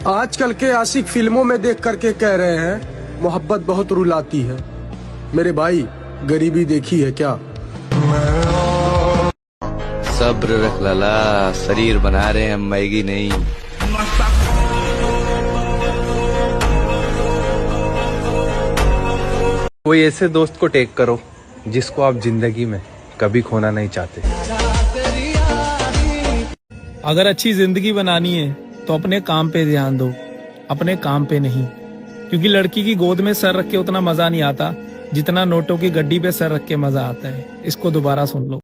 आजकल के आशिक फिल्मों में देख करके कह रहे हैं मोहब्बत बहुत रुलाती है। मेरे भाई गरीबी देखी है क्या? सब्र रख लाला, शरीर बना रहे हैं, मैगी नहीं। कोई ऐसे दोस्त को टेक करो जिसको आप जिंदगी में कभी खोना नहीं चाहते। अगर अच्छी जिंदगी बनानी है तो अपने काम पे ध्यान दो, अपने काम पे नहीं। क्योंकि लड़की की गोद में सर रख के उतना मजा नहीं आता जितना नोटों की गड्डी पे सर रख के मजा आता है। इसको दोबारा सुन लो।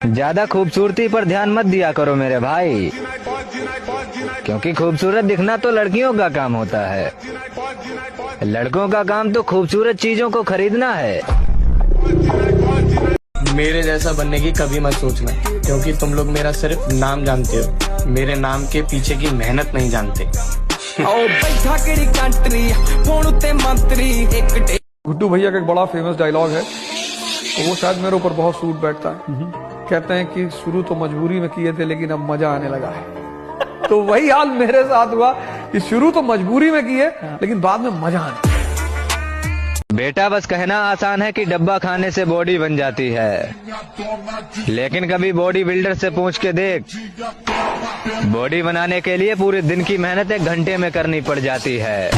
ज्यादा खूबसूरती पर ध्यान मत दिया करो मेरे भाई, क्योंकि खूबसूरत दिखना तो लड़कियों का काम होता है। लड़कों का काम तो खूबसूरत चीजों को खरीदना है। मेरे जैसा बनने की कभी मत सोचना, क्योंकि तुम लोग मेरा सिर्फ नाम जानते हो, मेरे नाम के पीछे की मेहनत नहीं जानते। गुड्डू भैया का एक बड़ा फेमस डायलॉग है, तो वो शायद मेरे ऊपर बहुत सूट बैठता है। कहते हैं कि शुरू तो मजबूरी में किए थे लेकिन अब मजा आने लगा है। तो वही हाल मेरे साथ हुआ कि शुरू तो मजबूरी में किए लेकिन बाद में मजा आने। बेटा बस कहना आसान है कि डब्बा खाने से बॉडी बन जाती है, लेकिन कभी बॉडी बिल्डर से पूछ के देख, बॉडी बनाने के लिए पूरे दिन की मेहनत 1 घंटे में करनी पड़ जाती है।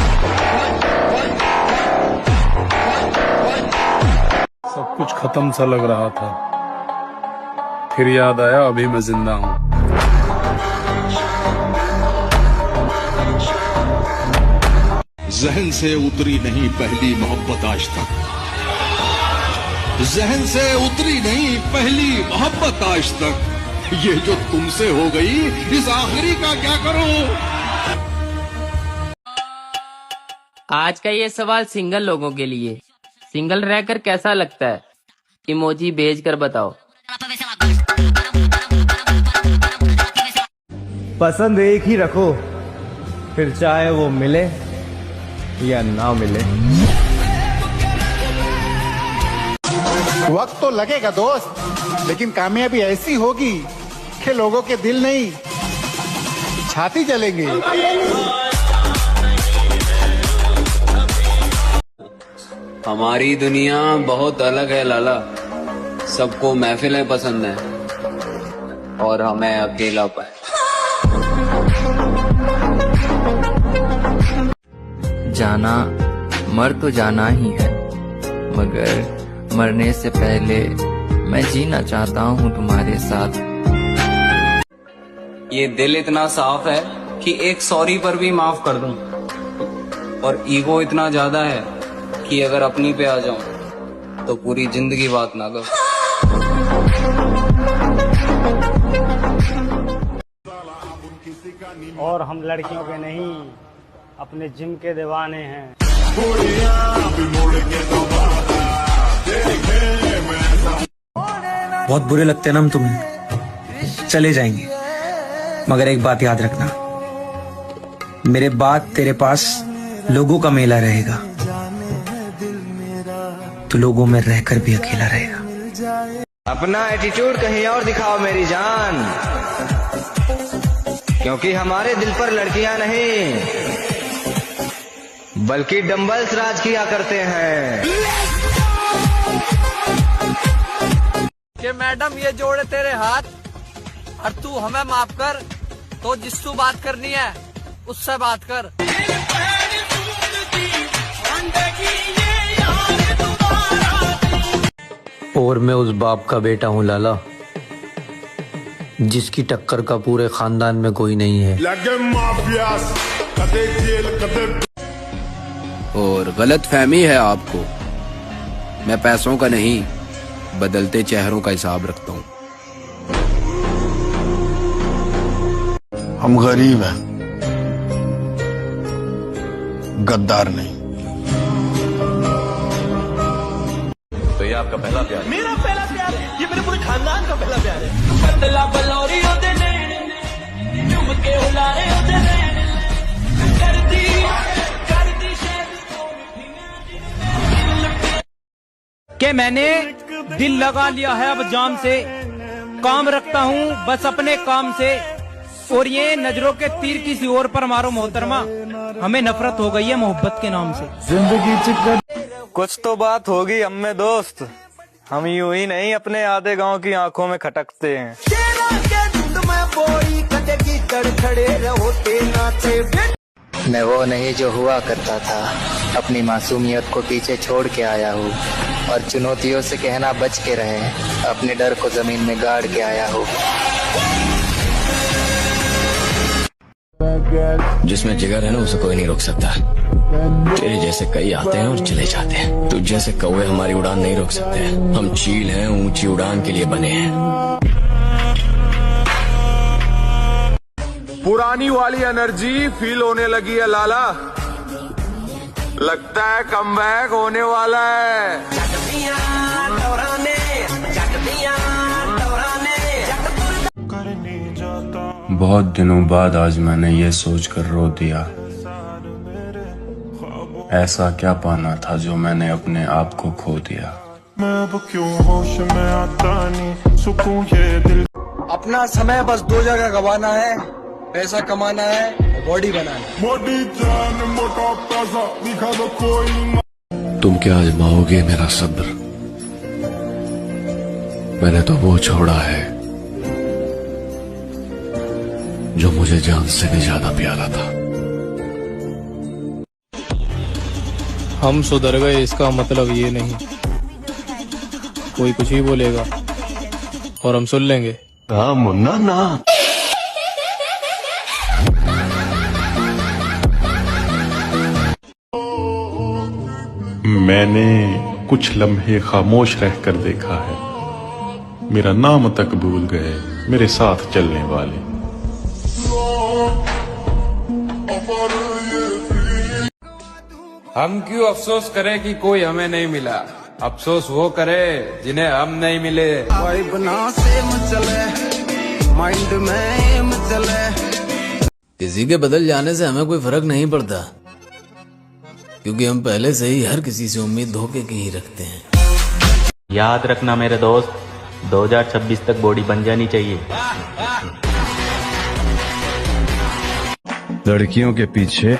सब कुछ खत्म सा लग रहा था, फिर याद आया अभी मैं जिंदा हूँ। जहन से उतरी नहीं पहली मोहब्बत आज तक, जहन से उतरी नहीं पहली मोहब्बत आज तक। ये जो तुमसे हो गई इस आखिरी का क्या करूं? आज का ये सवाल सिंगल लोगों के लिए, सिंगल रहकर कैसा लगता है? इमोजी भेज कर बताओ। पसंद एक ही रखो, फिर चाहे वो मिले या ना मिले। वक्त तो लगेगा दोस्त, लेकिन कामयाबी ऐसी होगी कि लोगों के दिल नहीं छाती जलेंगे। हमारी दुनिया बहुत अलग है लाला, सबको महफिलें पसंद है और हमें अकेलापन। जाना मर तो जाना ही है, मगर मरने से पहले मैं जीना चाहता हूँ तुम्हारे साथ। ये दिल इतना साफ है कि एक सॉरी पर भी माफ कर दूं, और ईगो इतना ज्यादा है कि अगर अपनी पे आ जाऊं तो पूरी जिंदगी बात ना करूं। और हम लड़कियों के नहीं अपने जिम के दीवाने हैं। बहुत बुरे लगते हैं ना हम तुम्हें, चले जाएंगे, मगर एक बात याद रखना, मेरे बाद तेरे पास लोगों का मेला रहेगा, तो लोगों में रहकर भी अकेला रहेगा। अपना एटीट्यूड कहीं और दिखाओ मेरी जान, क्योंकि हमारे दिल पर लड़कियां नहीं बल्कि डंबल्स राज किया करते हैं। कि मैडम ये जोड़े तेरे हाथ और तू हमें माफ कर, तो जिससे बात करनी है उससे बात कर। और मैं उस बाप का बेटा हूँ लाला, जिसकी टक्कर का पूरे खानदान में कोई नहीं है। और गलत फहमी है आपको, मैं पैसों का नहीं बदलते चेहरों का हिसाब रखता हूँ। हम गरीब हैं, गद्दार नहीं। तो ये आपका पहला प्यार? मेरा पहला प्यार है, ये मेरे पूरे खानदान का पहला प्यार है। बदला बलौरी होते नैन, चुम के हुलारे होते नैन, कर दी कि मैंने दिल लगा लिया है अब जाम से, काम रखता हूँ बस अपने काम से, और ये नजरों के तीर किसी और पर मारो मोहतरमा, हमें नफरत हो गई है मोहब्बत के नाम से। जिंदगी कुछ तो बात होगी हम में दोस्त, हम यूं ही नहीं अपने आधे गांव की आंखों में खटकते हैं। मैं वो नहीं जो हुआ करता था, अपनी मासूमियत को पीछे छोड़ के आया हूँ और चुनौतियों से कहना बच के रहे, अपने डर को जमीन में गाड़ के आया हूँ। जिसमें जिगर है ना उसे कोई नहीं रोक सकता। तेरे जैसे कई आते हैं और चले जाते हैं, तुझ जैसे कौवे हमारी उड़ान नहीं रोक सकते। हम चील हैं, ऊंची उड़ान के लिए बने हैं। पुरानी वाली एनर्जी फील होने लगी है लाला, लगता है कमबैक होने वाला है। बहुत दिनों बाद आज मैंने ये सोचकर रो दिया, ऐसा क्या पाना था जो मैंने अपने आप को खो दिया। मैं अब क्यों होश में आता नहीं, सुकून ये दिल। अपना समय बस दो जगह गवाना है, पैसा कमाना है, बॉडी बनाना है। मोटी जान मोटा पैसा दिखा दो कोई। तुम क्या आजमाओगे मेरा सब्र, मैंने तो वो छोड़ा है जो मुझे जान से भी ज्यादा प्यारा था। हम सुधर गए इसका मतलब ये नहीं कोई कुछ ही बोलेगा और हम सुन लेंगे। हाँ मुन्ना ना। मैंने कुछ लम्हे खामोश रहकर देखा है, मेरा नाम तक भूल गए मेरे साथ चलने वाले। हम क्यों अफसोस करें कि कोई हमें नहीं मिला, अफसोस वो करे जिन्हें हम नहीं मिले। माइंड में चले। किसी के बदल जाने से हमें कोई फर्क नहीं पड़ता, क्योंकि हम पहले से ही हर किसी से उम्मीद धोखे की ही रखते हैं। याद रखना मेरे दोस्त, 2026 तक बॉडी बन जानी चाहिए। लड़कियों के पीछे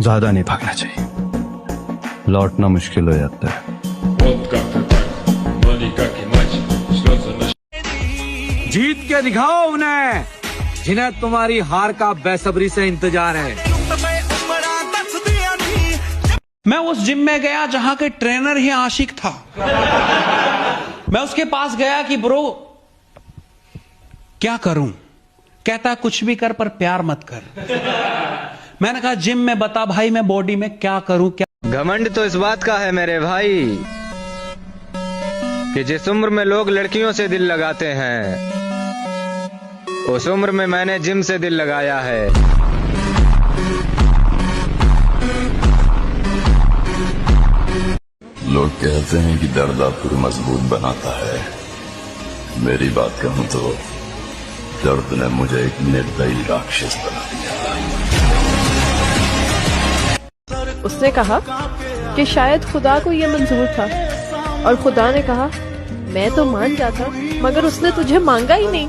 ज्यादा नहीं भागना चाहिए, लौटना मुश्किल हो जाता है। जीत के दिखाओ उन्हें जिन्हें तुम्हारी हार का बेसब्री से इंतजार है। मैं उस जिम में गया जहां के ट्रेनर ही आशिक था। मैं उसके पास गया कि ब्रो क्या करूं, कहता कुछ भी कर पर प्यार मत कर। मैंने कहा जिम में बता भाई मैं बॉडी में क्या करूं क्या। घमंड तो इस बात का है मेरे भाई कि जिस उम्र में लोग लड़कियों से दिल लगाते हैं उस उम्र में मैंने जिम से दिल लगाया है। लोग कहते हैं कि दर्द आपको मजबूत बनाता है, मेरी बात कहूं तो दर्द ने मुझे एक निर्दयी राक्षस बना दिया। उसने कहा कि शायद खुदा को ये मंजूर था और खुदा ने कहा मैं तो मान जाता, मगर उसने तुझे मांगा ही नहीं।